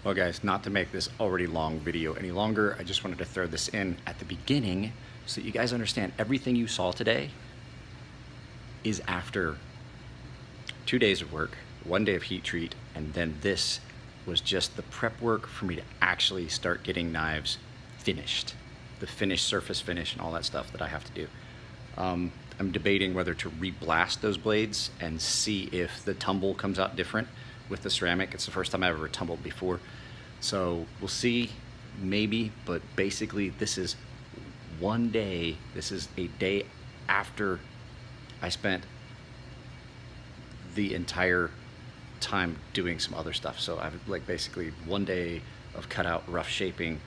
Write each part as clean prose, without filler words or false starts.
Well guys, not to make this already long video any longer, I just wanted to throw this in at the beginning so that you guys understand everything you saw today is after 2 days of work, 1 day of heat treat, and then this was just the prep work for me to actually start getting knives finished. The finished surface finish and all that stuff that I have to do. I'm debating whether to re-blast those blades and see if the tumble comes out different with the ceramic. It's the first time I've ever tumbled before. So we'll see, maybe, but basically this is 1 day. This is a day after I spent the entire time doing some other stuff. So I've like basically 1 day of cutout rough shaping,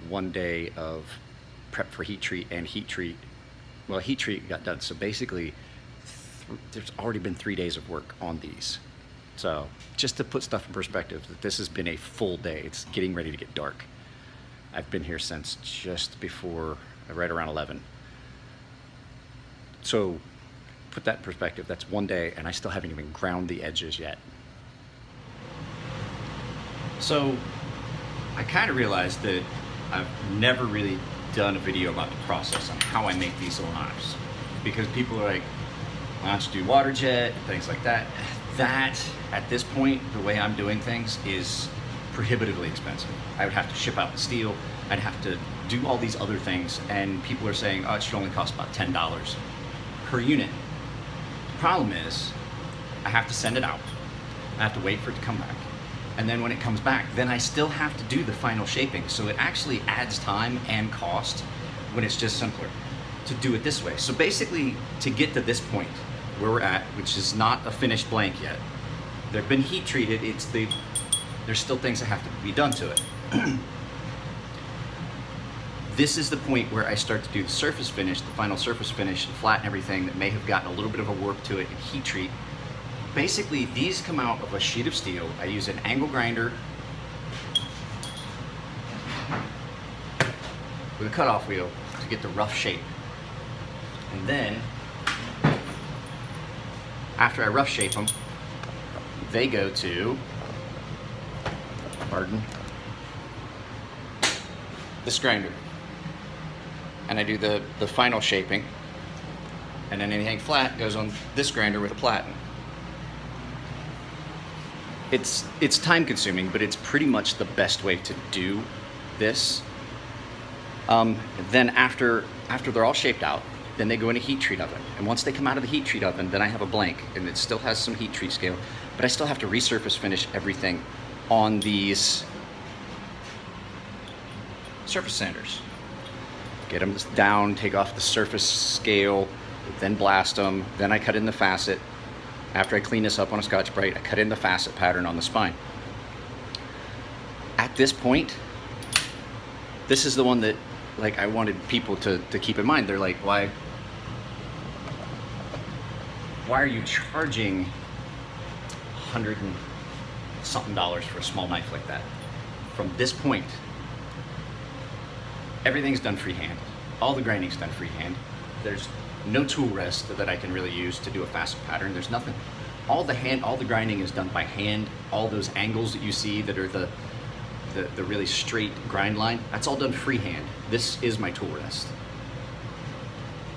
1 day of prep for heat treat and heat treat. Well, heat treat got done. So basically there's already been 3 days of work on these. So just to put stuff in perspective, that this has been a full day. It's getting ready to get dark. I've been here since just before, right around 11. So put that in perspective, that's 1 day and I still haven't even ground the edges yet. So I kind of realized that I've never really done a video about the process on how I make these little knives. Because people are like, why don't you do water jet, things like that. That, at this point, the way I'm doing things is prohibitively expensive. I would have to ship out the steel, I'd have to do all these other things, and people are saying, oh, it should only cost about $10 per unit. The problem is, I have to send it out, I have to wait for it to come back, and then when it comes back, then I still have to do the final shaping, so it actually adds time and cost when it's just simpler to do it this way. So basically, to get to this point, where we're at, which is not a finished blank yet. They've been heat treated, there's still things that have to be done to it. This is the point where I start to do the surface finish, the final surface finish, and flatten everything that may have gotten a little bit of a warp to it and heat treat. Basically, these come out of a sheet of steel. I use an angle grinder with a cutoff wheel to get the rough shape. And then, after I rough shape them, they go to, pardon, this grinder. And I do the final shaping. And then anything flat goes on this grinder with a platen. It's time consuming, but it's pretty much the best way to do this. Then after they're all shaped out, then they go in a heat treat oven. And once they come out of the heat treat oven, then I have a blank, and it still has some heat treat scale, but I still have to resurface finish everything on these surface sanders. Get them down, take off the surface scale, then blast them, then I cut in the facet. After I clean this up on a Scotch-Brite, I cut in the facet pattern on the spine. At this point, this is the one that like I wanted people to keep in mind. They're like, why are you charging $100 and something for a small knife like that? From this point, everything's done freehand. All the grinding's done freehand. There's no tool rest that I can really use to do a facet pattern. There's nothing. All the grinding is done by hand. All those angles that you see that are the really straight grind line, that's all done freehand. This is my tool rest.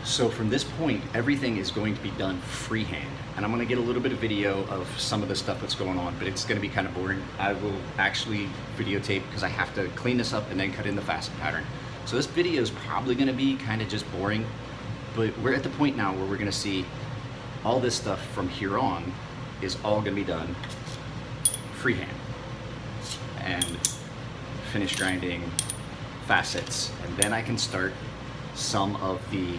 So from this point, everything is going to be done freehand. And I'm gonna get a little bit of video of some of the stuff that's going on, but it's gonna be kind of boring. I will actually videotape because I have to clean this up and then cut in the facet pattern. So this video is probably gonna be kind of just boring, but we're at the point now where we're gonna see all this stuff from here on is all gonna be done freehand. And finish grinding, facets, and then I can start some of the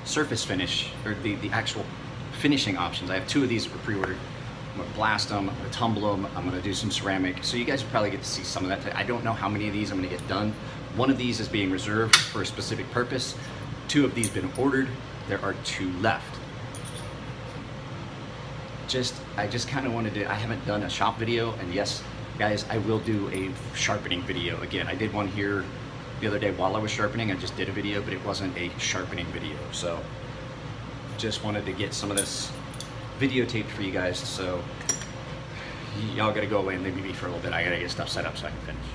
surface finish, or the actual finishing options. I have 2 of these that were pre-ordered. I'm gonna blast them, I'm gonna tumble them, I'm gonna do some ceramic. So you guys will probably get to see some of that. I don't know how many of these I'm gonna get done. 1 of these is being reserved for a specific purpose. 2 of these been ordered. There are 2 left. I just kind of wanted to, I haven't done a shop video, and yes, guys, I will do a sharpening video again. I did one here the other day while I was sharpening. I just did a video, but it wasn't a sharpening video. So just wanted to get some of this videotaped for you guys so y'all gotta go away and leave me be for a little bit. I gotta get stuff set up so I can finish.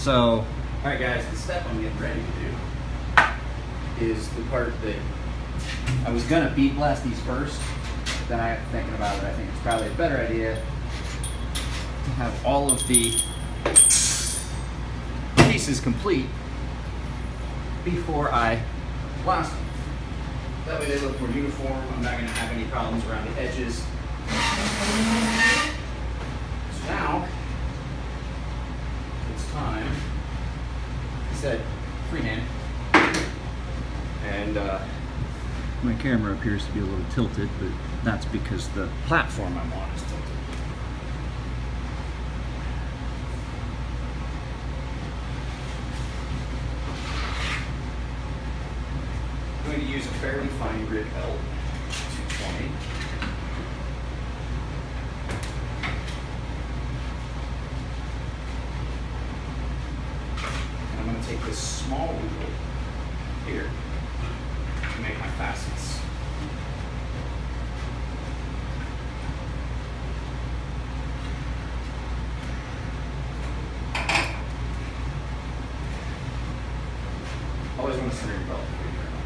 So, all right, guys, the step I'm getting ready to do is the part that I was gonna bead blast these first, but then I got thinking about it. I think it's probably a better idea to have all of the pieces complete before I blast them. That way they look more uniform. I'm not gonna have any problems around the edges. So now, it's time, I said, freehand. And my camera appears to be a little tilted, but that's because the platform I'm on is tilted. I'm going to use a fairly fine grit belt, 220. And I'm going to take this small wheel here to make my facets. Always want to center your belt before you turn it on.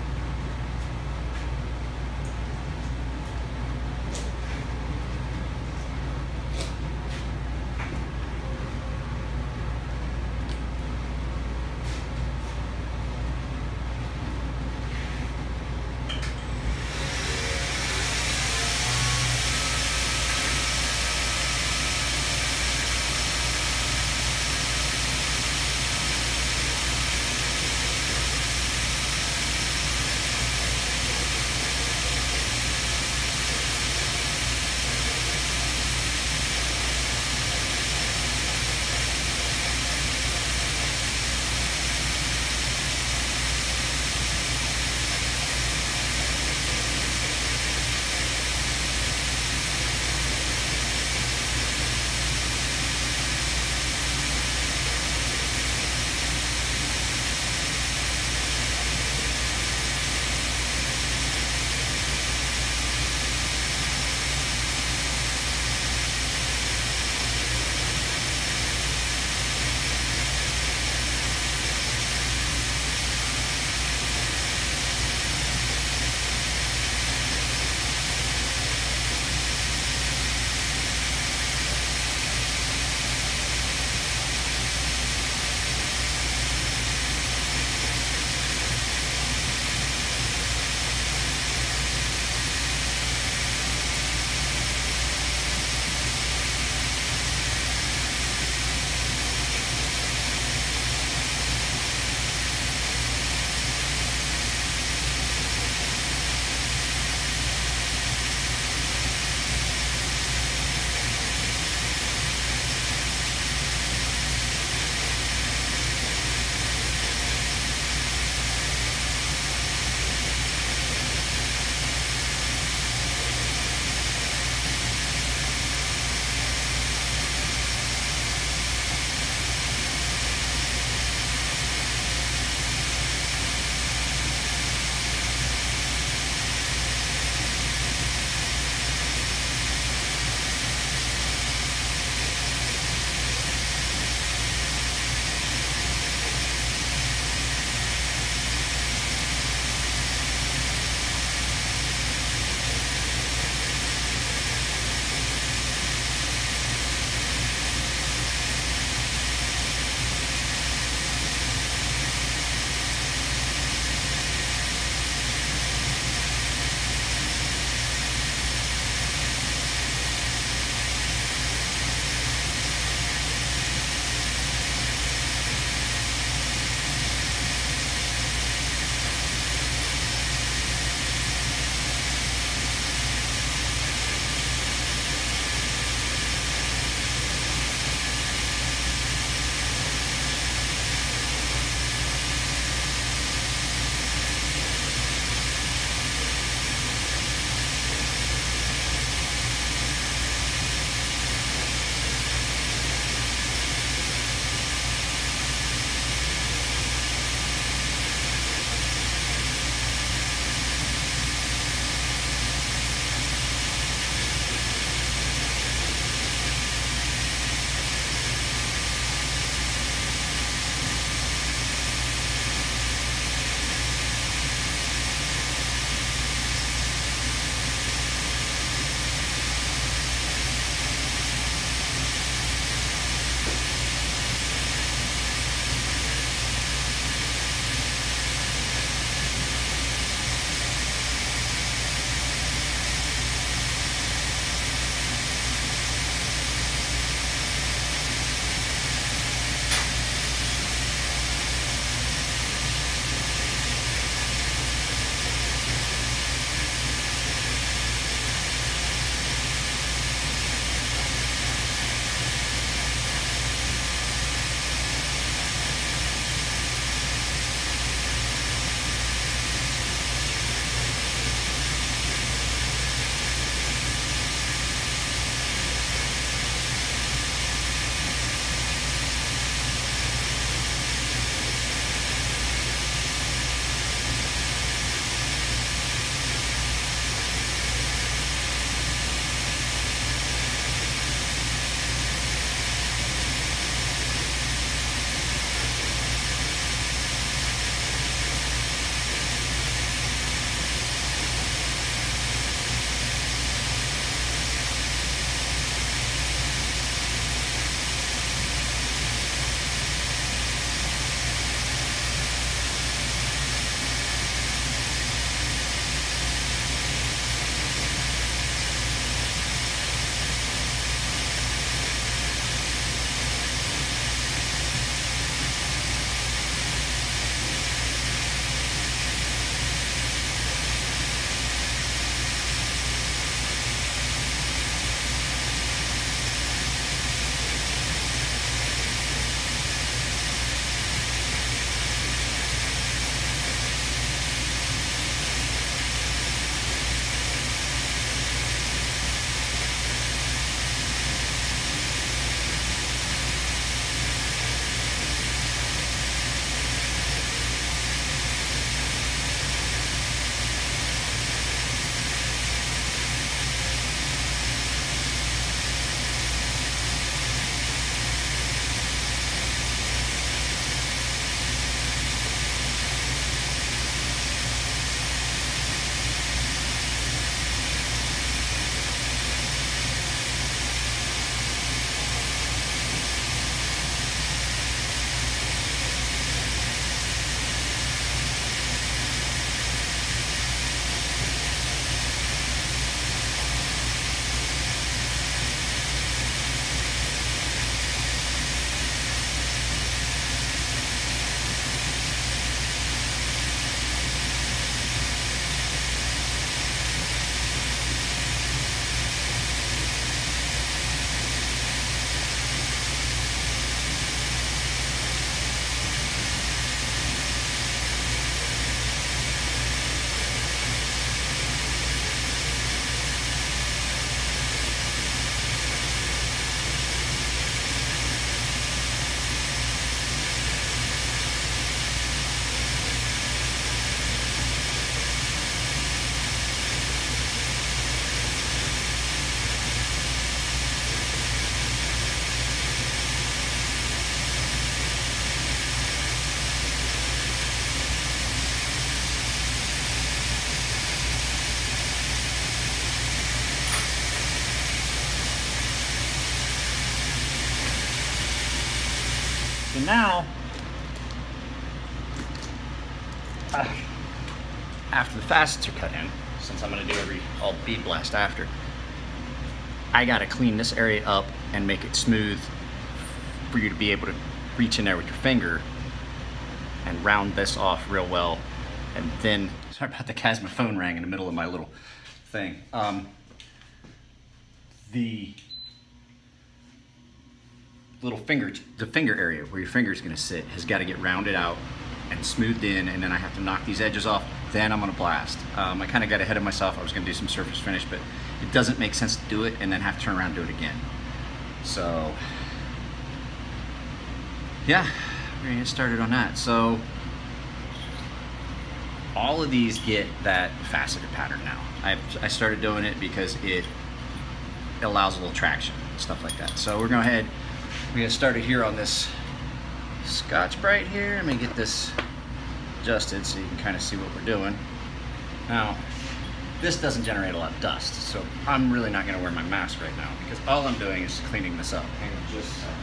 So now, after the facets are cut in, since I'm gonna do all bead blast after, I gotta clean this area up and make it smooth for you to be able to reach in there with your finger and round this off real well. And then, sorry about the guys, my phone rang in the middle of my little thing. The little finger, the finger area where your finger is gonna sit has gotta get rounded out and smoothed in, and then I have to knock these edges off, then I'm gonna blast. I kinda got ahead of myself. I was gonna do some surface finish, but it doesn't make sense to do it and then have to turn around and do it again. So, yeah, we're gonna get started on that. So, all of these get that faceted pattern now. I started doing it because it allows a little traction, stuff like that. So we're gonna go ahead, we're gonna start it here on this Scotch-Brite here. Let me get this adjusted so you can kind of see what we're doing. Now, this doesn't generate a lot of dust, so I'm really not gonna wear my mask right now because all I'm doing is cleaning this up. Hang on just a second.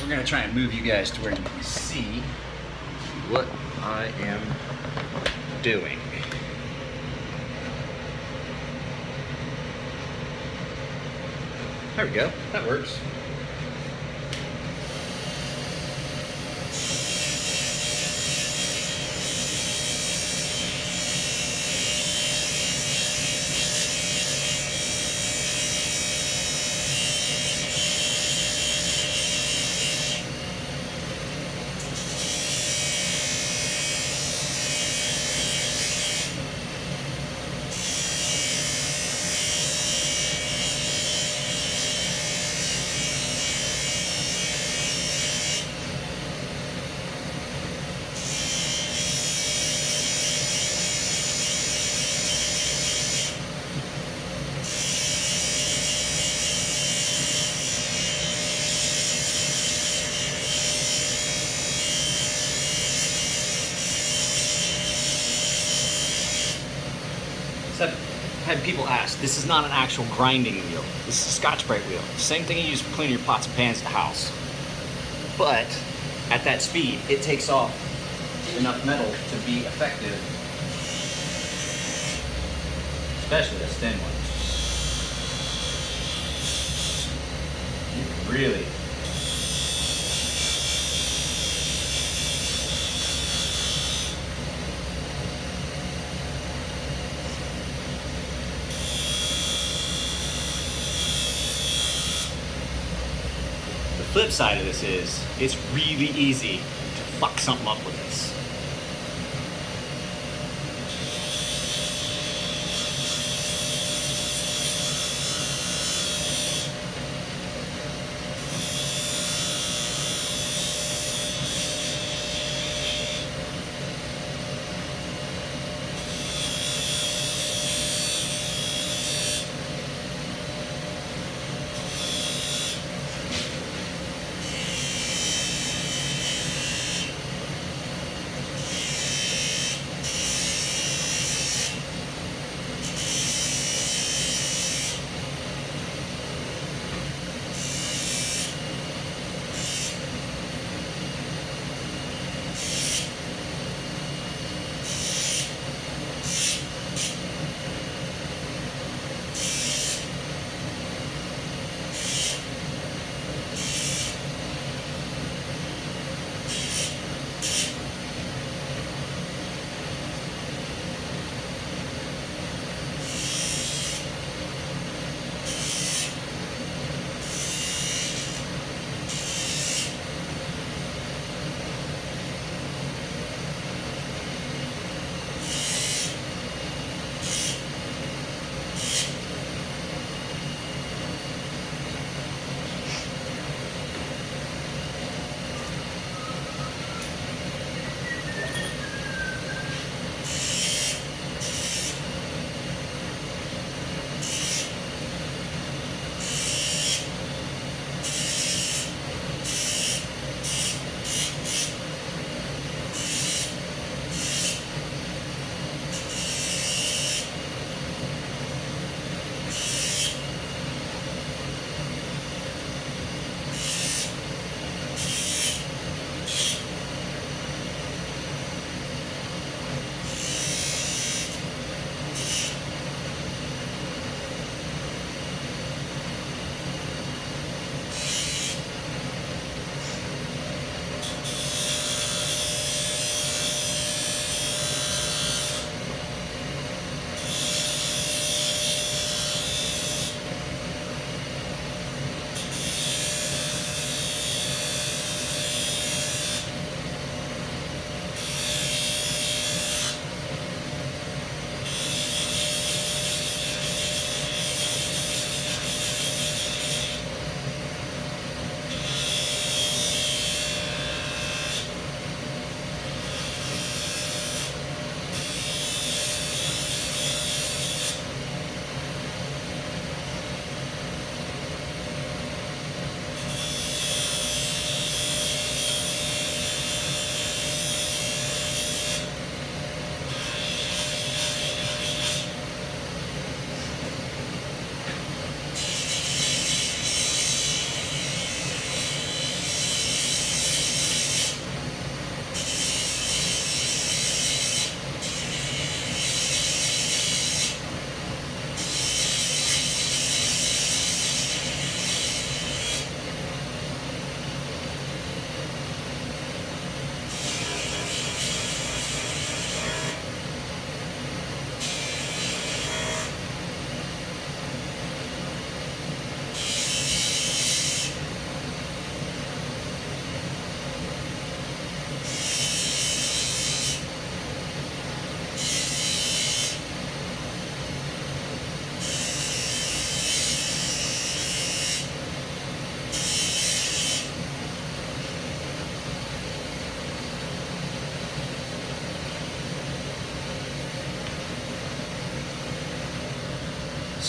We're gonna try and move you guys to where you can see what I am doing. There we go, that works. I've had people ask, this is not an actual grinding wheel. This is a Scotch-Brite wheel. Same thing you use for cleaning your pots and pans at the house. But at that speed, it takes off enough metal to be effective, especially this thin one. You can really The flip side of this is, it's really easy to fuck something up with this.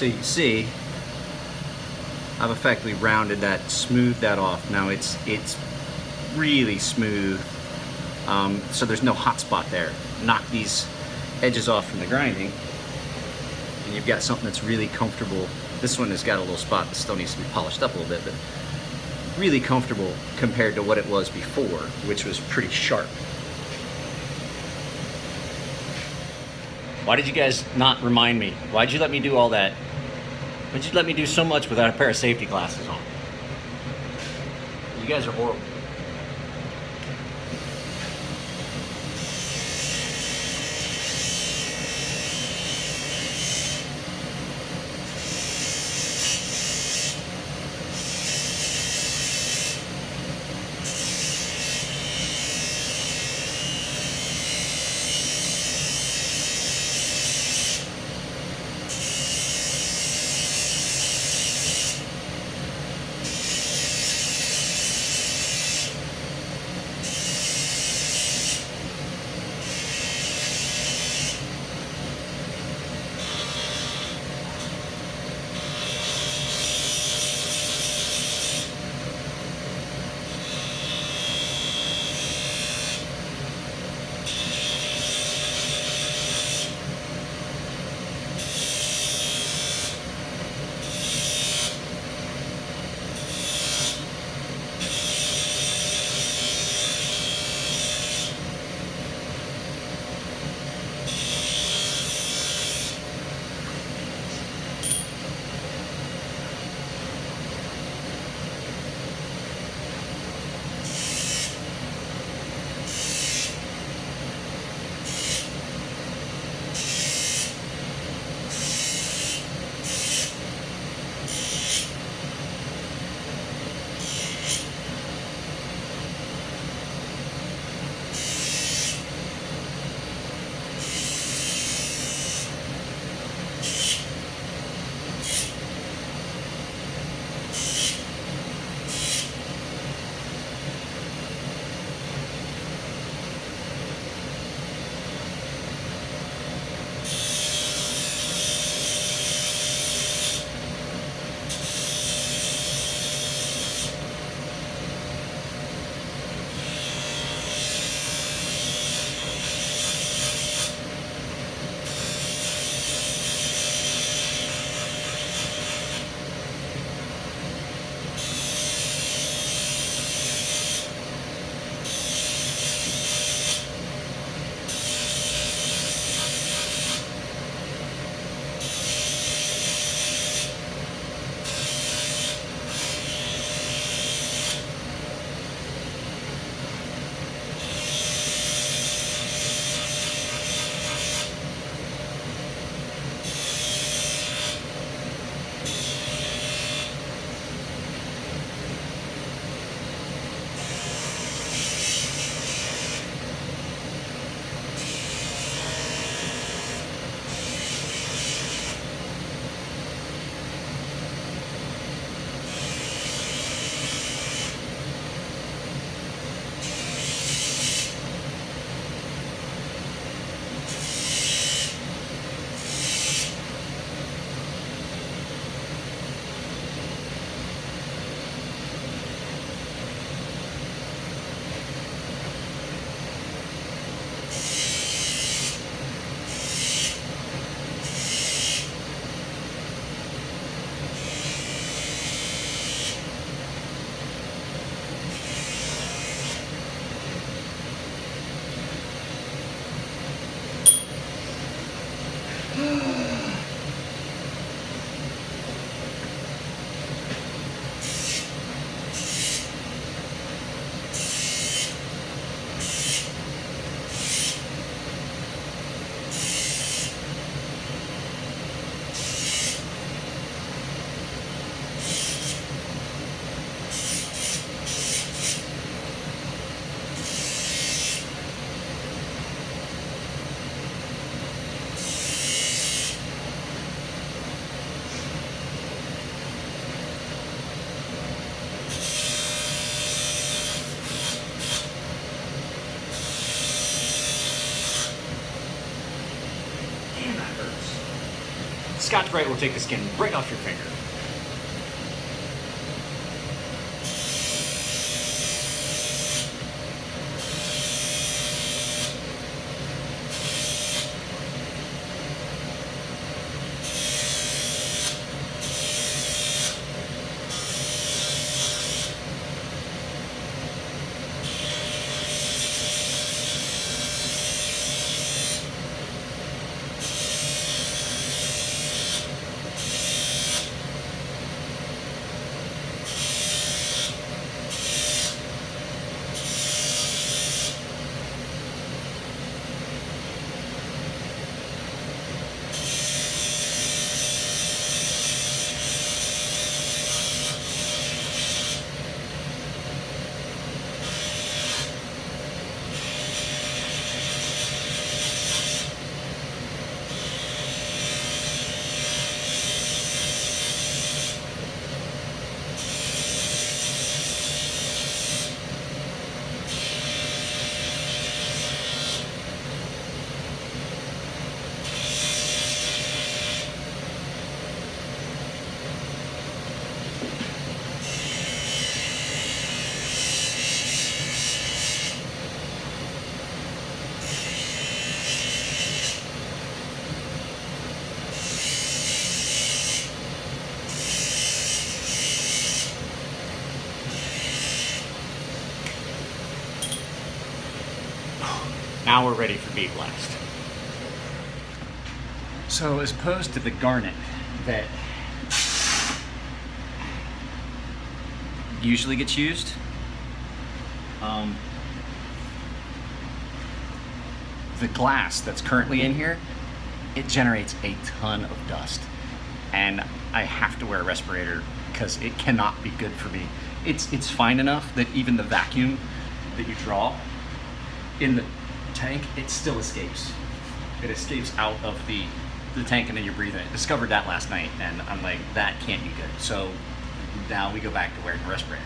So you see, I've effectively rounded that, smoothed that off. Now it's really smooth, so there's no hot spot there. Knock these edges off from the grinding, and you've got something that's really comfortable. This one has got a little spot that still needs to be polished up a little bit, but really comfortable compared to what it was before, which was pretty sharp. Why did you guys not remind me? Why'd you let me do all that? Why'd you let me do so much without a pair of safety glasses on? You guys are horrible. Scotch-Brite will take the skin right off your finger. Now we're ready for bead blast. So as opposed to the garnet that usually gets used, the glass that's currently in here, it generates a ton of dust. And I have to wear a respirator because it cannot be good for me. It's fine enough that even the vacuum that you draw in the tank, it still escapes. It escapes out of the tank and then you're breathing it. Discovered that last night and I'm like, that can't be good. So now we go back to wearing a respirator.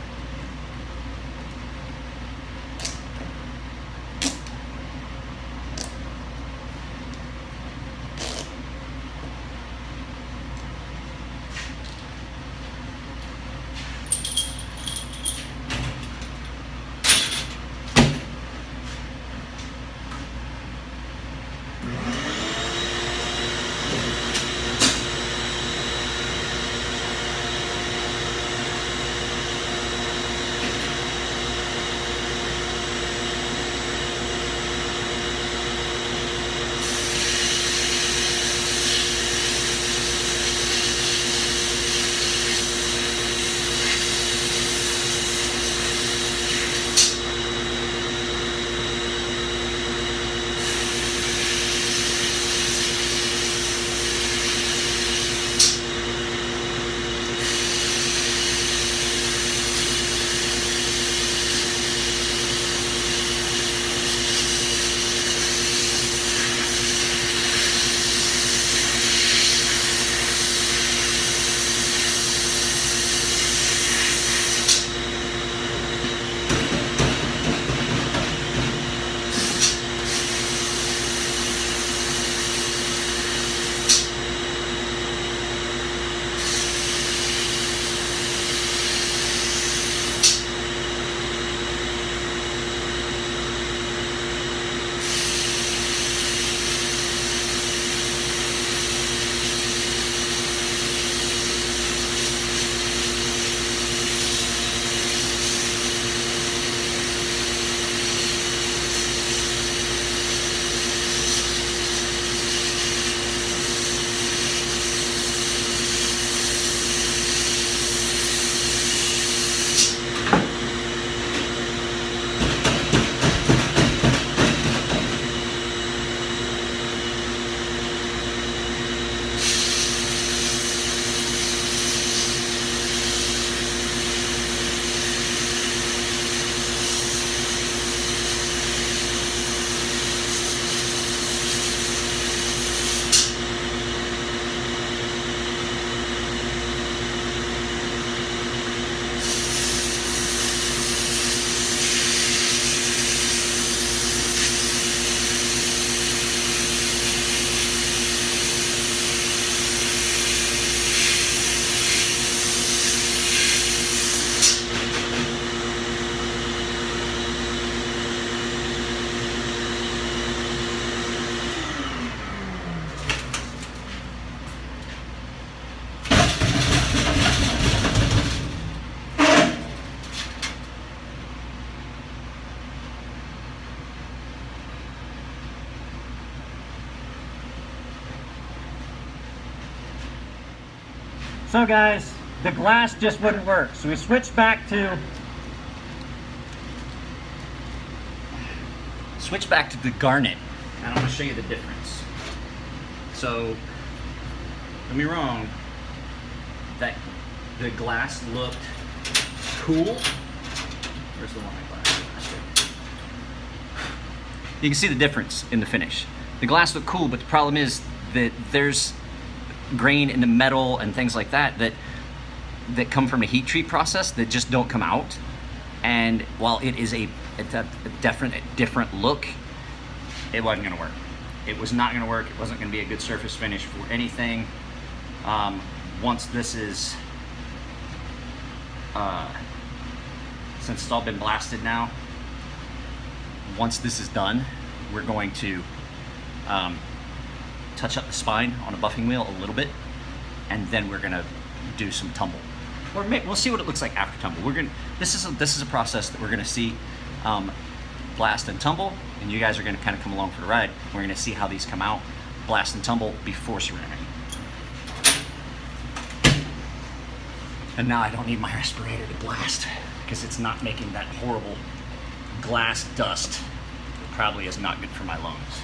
So guys, the glass just wouldn't work. So we switched back to the garnet. And I'm going to show you the difference. So, don't get me wrong, that the glass looked cool. Where's the one I glass? You can see the difference in the finish. The glass looked cool, but the problem is that there's grain in the metal and things like that that come from a heat treat process that just don't come out. And while it is a different look, it wasn't gonna work. It was not gonna work. It wasn't gonna be a good surface finish for anything. Once this is, since it's all been blasted now, once this is done, we're going to touch up the spine on a buffing wheel a little bit, and then we're gonna do some tumble. Or we'll see what it looks like after tumble. This is a process that we're gonna see blast and tumble, and you guys are gonna kind of come along for the ride. We're gonna see how these come out, blast and tumble before ceramic. And now I don't need my respirator to blast because it's not making that horrible glass dust. It probably is not good for my lungs.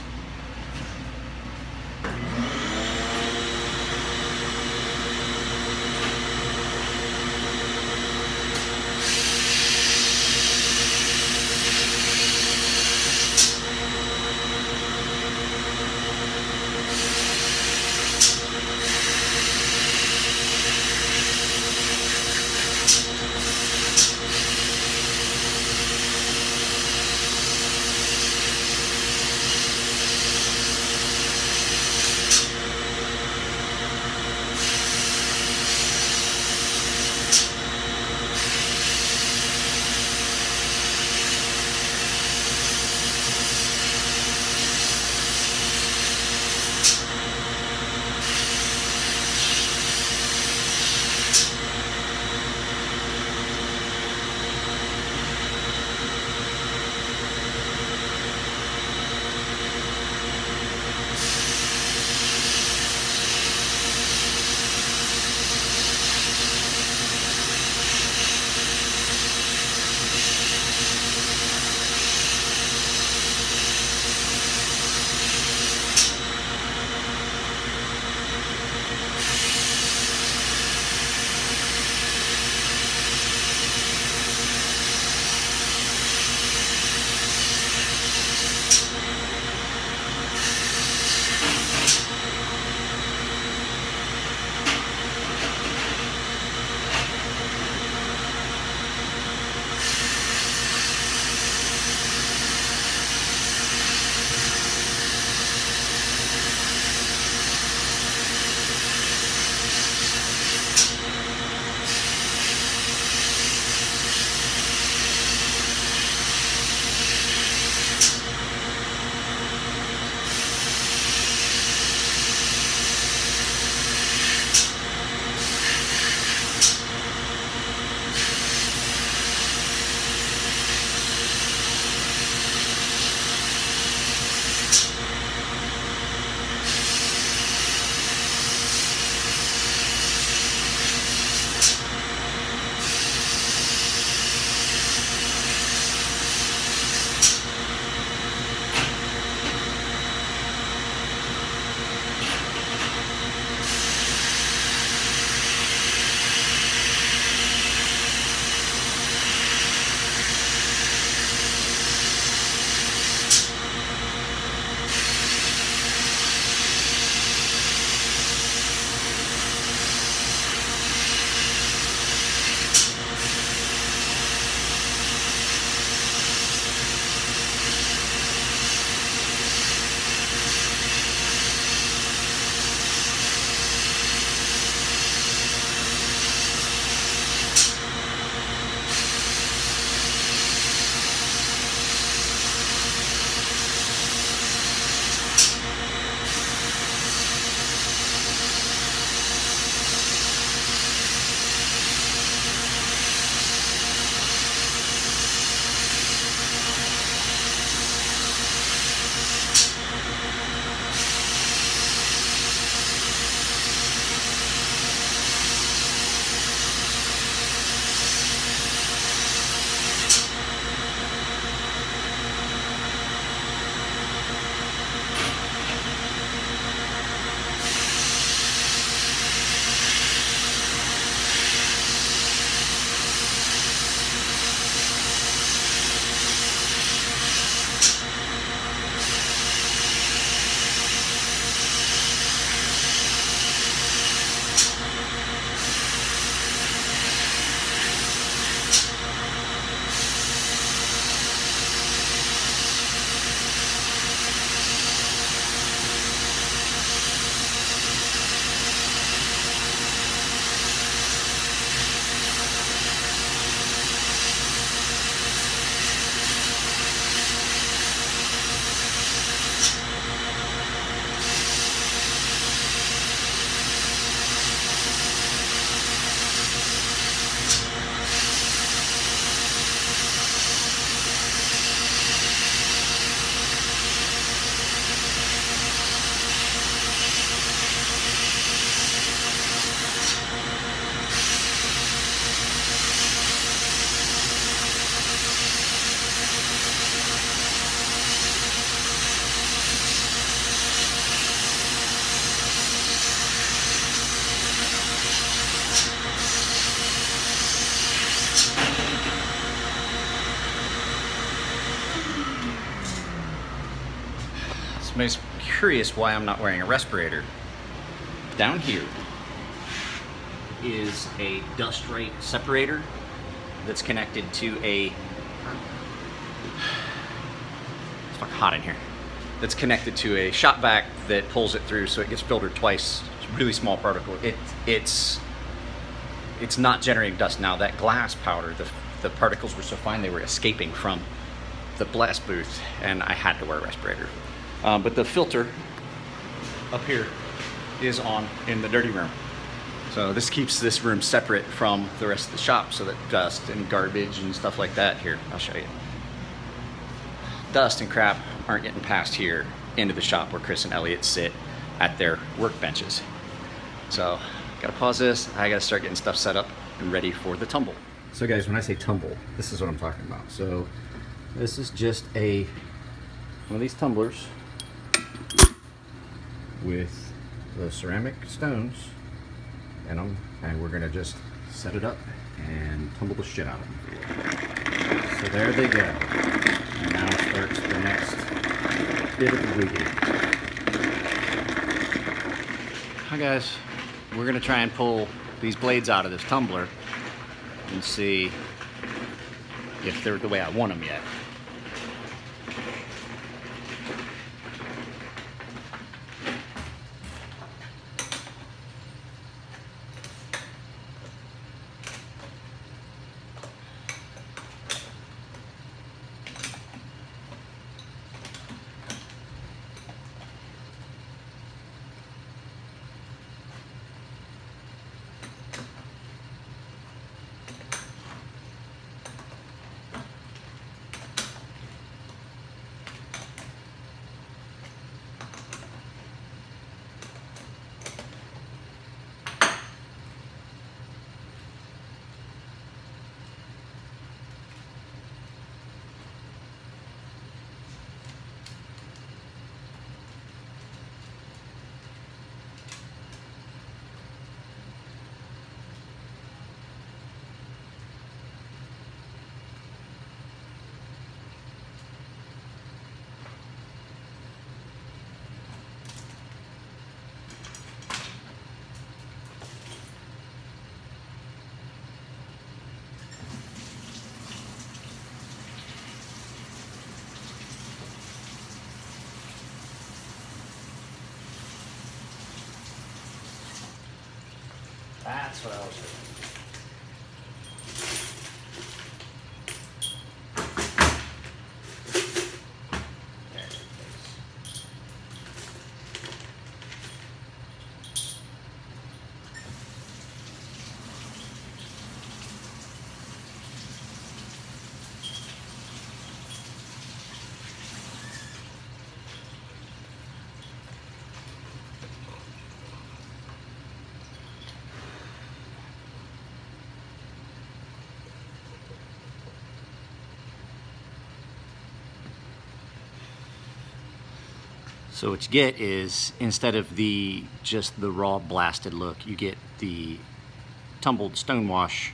Somebody's curious why I'm not wearing a respirator. Down here is a dust right separator that's connected to a, it's fucking hot in here, that's connected to a shop vac that pulls it through, so it gets filtered twice. It's a really small particle. It's not generating dust. Now that glass powder, the particles were so fine they were escaping from the blast booth, and I had to wear a respirator. But the filter up here is on in the dirty room. So this keeps this room separate from the rest of the shop so that dust and garbage and stuff like that, here, I'll show you. Dust and crap aren't getting passed here into the shop where Chris and Elliot sit at their workbenches. So, gotta pause this, I gotta start getting stuff set up and ready for the tumble. So guys, when I say tumble, this is what I'm talking about. So, this is just one of these tumblers with the ceramic stones in them, and we're gonna just set it up and tumble the shit out of them. So there they go. And now starts the next bit of the weekend. Hi guys, we're gonna try and pull these blades out of this tumbler and see if they're the way I want them yet. That's what I was doing. So what you get is, instead of just the raw blasted look, you get the tumbled stone wash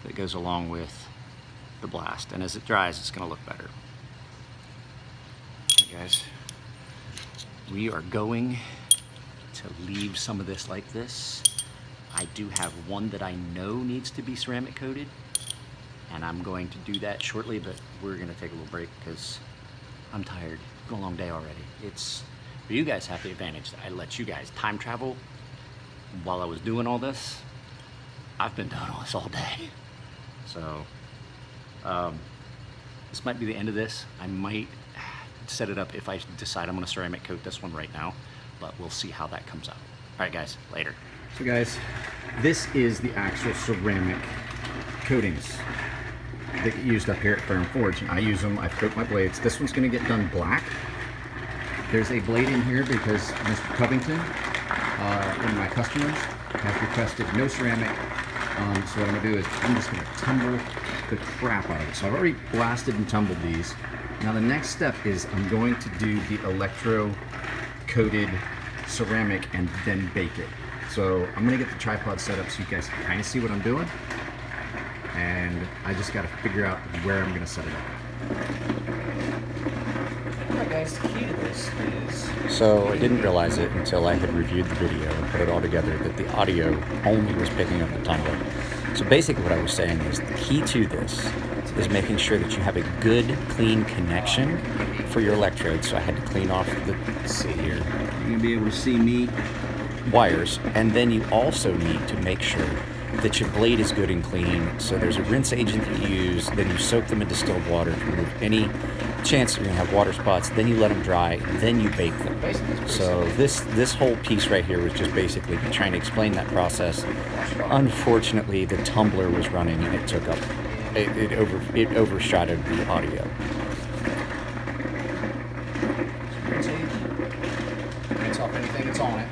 that goes along with the blast. And as it dries, it's gonna look better. Okay, guys, we are going to leave some of this like this. I do have one that I know needs to be ceramic coated, and I'm going to do that shortly, but we're gonna take a little break because I'm tired. It's been a long day already. But you guys have the advantage that I let you guys time travel while I was doing all this. I've been doing all this all day. So, this might be the end of this. I might set it up if I decide I'm gonna ceramic coat this one right now, but we'll see how that comes out. All right guys, later. So guys, this is the actual ceramic coatings that get used up here at Fair & Forge. I use them, I coat my blades. This one's gonna get done black. There's a blade in here because Mr. Covington, one of my customers, has requested no ceramic. So what I'm gonna do is I'm just gonna tumble the crap out of it. So I've already blasted and tumbled these. Now the next step is I'm going to do the electro coated ceramic and then bake it. So I'm gonna get the tripod set up so you guys can kind of see what I'm doing. And I just gotta figure out where I'm gonna set it up. Alright guys, the key to this is... So I didn't realize it until I had reviewed the video and put it all together that the audio only was picking up the tumbler. So basically what I was saying is the key to this is making sure that you have a good, clean connection for your electrodes. So I had to clean off the, let's see here, You're going to be able to see me. Wires, and then you also need to make sure that your blade is good and clean. So there's a rinse agent that you use, then you soak them in distilled water to remove any chance that you're gonna have water spots, then you let them dry, then you bake them. So this whole piece right here was just basically trying to explain that process. Unfortunately, the tumbler was running and it took up, it overshadowed the audio. Rinse off anything that's on it.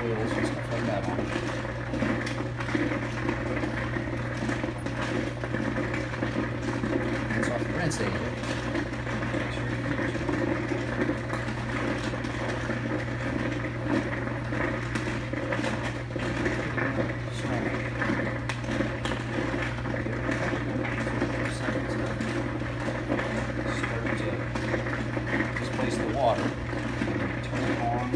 Oils and stuff like that on it. Rinse off the rinse agent. Water, turn it on,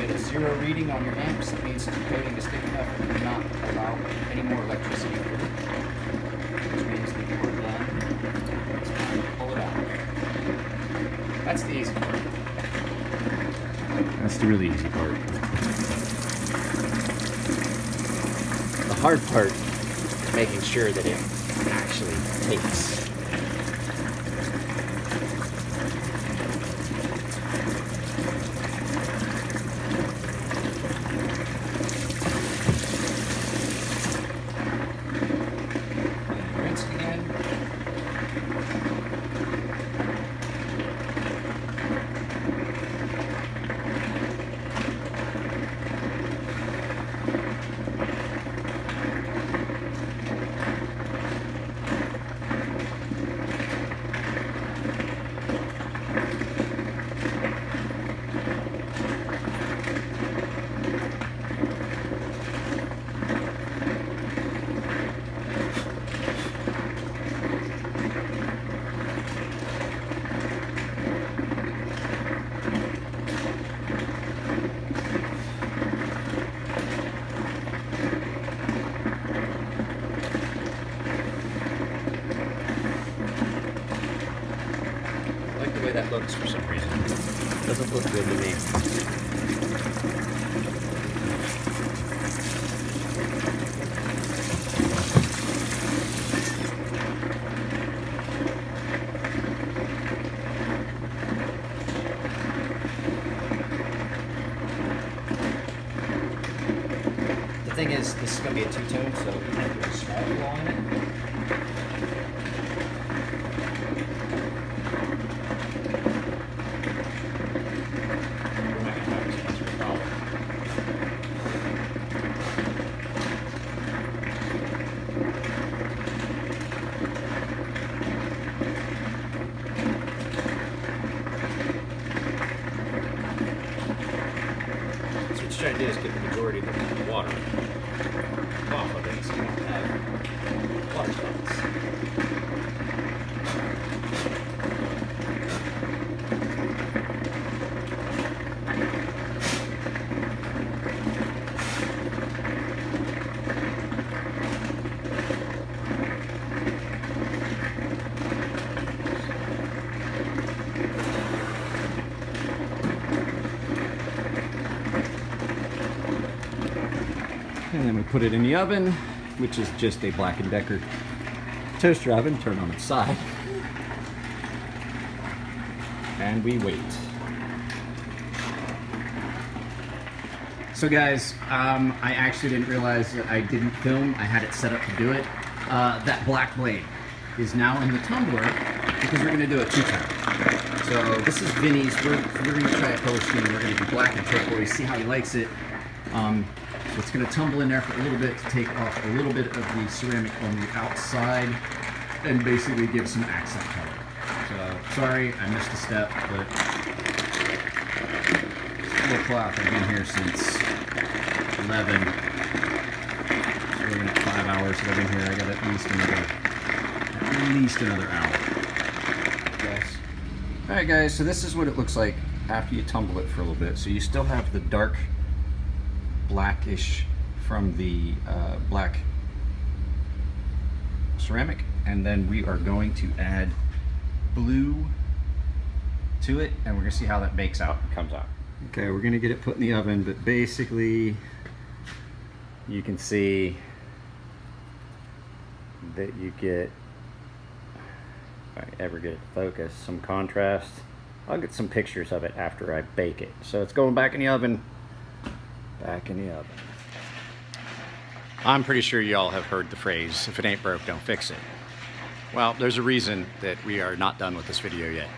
get a 0 reading on your amps. That means the coating is thick enough and will not allow any more electricity through, which means that you are done. It's time to pull it out. That's the easy part. That's the really easy part. The hard part is making sure that it actually takes. Rinse it again. That looks for some reason. Doesn't look good to me. The thing is, this is going to be a two-tone, so even if there's a small flaw in it, Try to do is get the majority of the water off of it so you don't have water spots. And then we put it in the oven, which is just a Black & Decker toaster oven, turned on its side. And we wait. So guys, I actually didn't realize that I didn't film. I had it set up to do it. That black blade is now in the tumbler because we're gonna do a two-tone. So this is Vinny's. We're gonna try a color scheme. We're gonna do black and turquoise, see how he likes it. So it's going to tumble in there for a little bit to take off a little bit of the ceramic on the outside and basically give some accent color. So, sorry, I missed a step, but a little clock. I've been here since 11. So we're looking at 5 hours that I've been here. I got at least another hour. Yes. All right, guys. So this is what it looks like after you tumble it for a little bit. So you still have the dark blackish from the black ceramic, and then we are going to add blue to it, and we're gonna see how that bakes out and comes out. Okay, we're gonna get it put in the oven, but basically you can see that you get, if I ever get it to focus, some contrast. I'll get some pictures of it after I bake it. So it's going back in the oven. Back in the oven. I'm pretty sure y'all have heard the phrase, if it ain't broke, don't fix it. Well, there's a reason that we are not done with this video yet.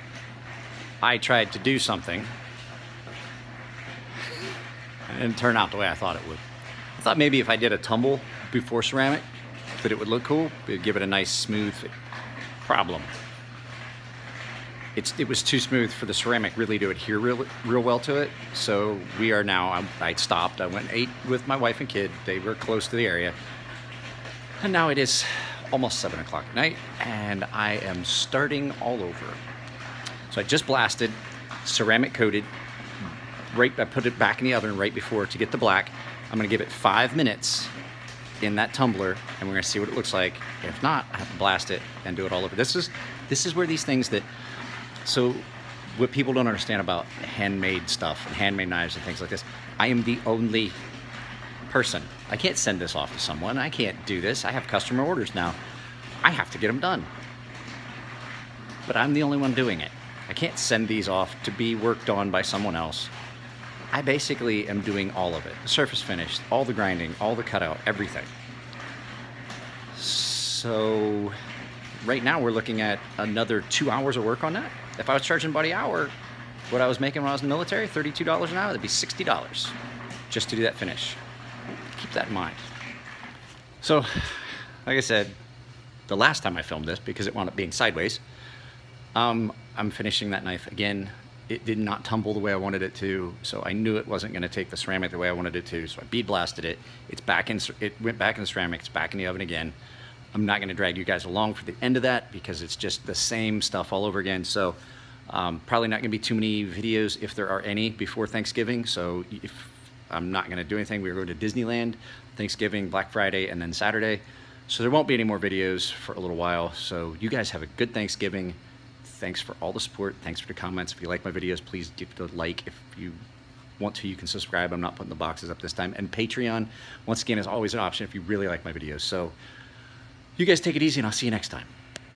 I tried to do something and it didn't turn out the way I thought it would. I thought maybe if I did a tumble before ceramic, that it would look cool. It would give it a nice smooth problem. It was too smooth for the ceramic really to adhere real well to it. So we are now, I stopped, I went and ate with my wife and kid. They were close to the area. And now it is almost 7 o'clock at night and I am starting all over. So I just blasted, ceramic coated, I put it back in the oven right before to get the black. I'm gonna give it 5 minutes in that tumbler and we're gonna see what it looks like. If not, I have to blast it and do it all over. This is where these things that, so what people don't understand about handmade stuff and handmade knives and things like this, I am the only person. I can't send this off to someone. I can't do this. I have customer orders now. I have to get them done. But I'm the only one doing it. I can't send these off to be worked on by someone else. I basically am doing all of it. The surface finish, all the grinding, all the cutout, everything. So right now we're looking at another 2 hours of work on that. If I was charging by the hour, what I was making when I was in the military, $32 an hour, that'd be $60 just to do that finish. Keep that in mind. So, like I said, the last time I filmed this, because it wound up being sideways, I'm finishing that knife again. It did not tumble the way I wanted it to, so I knew it wasn't going to take the ceramic the way I wanted it to, so I bead blasted it. It went back in the ceramic, it's back in the oven again. I'm not going to drag you guys along for the end of that because it's just the same stuff all over again. So probably not going to be too many videos, if there are any, before Thanksgiving. So if I'm not going to do anything, we're going to Disneyland, Thanksgiving, Black Friday, and then Saturday. So there won't be any more videos for a little while. So you guys have a good Thanksgiving. Thanks for all the support. Thanks for the comments. If you like my videos, please give it a like. If you want to, you can subscribe. I'm not putting the boxes up this time. And Patreon, once again, is always an option if you really like my videos. So you guys take it easy, and I'll see you next time.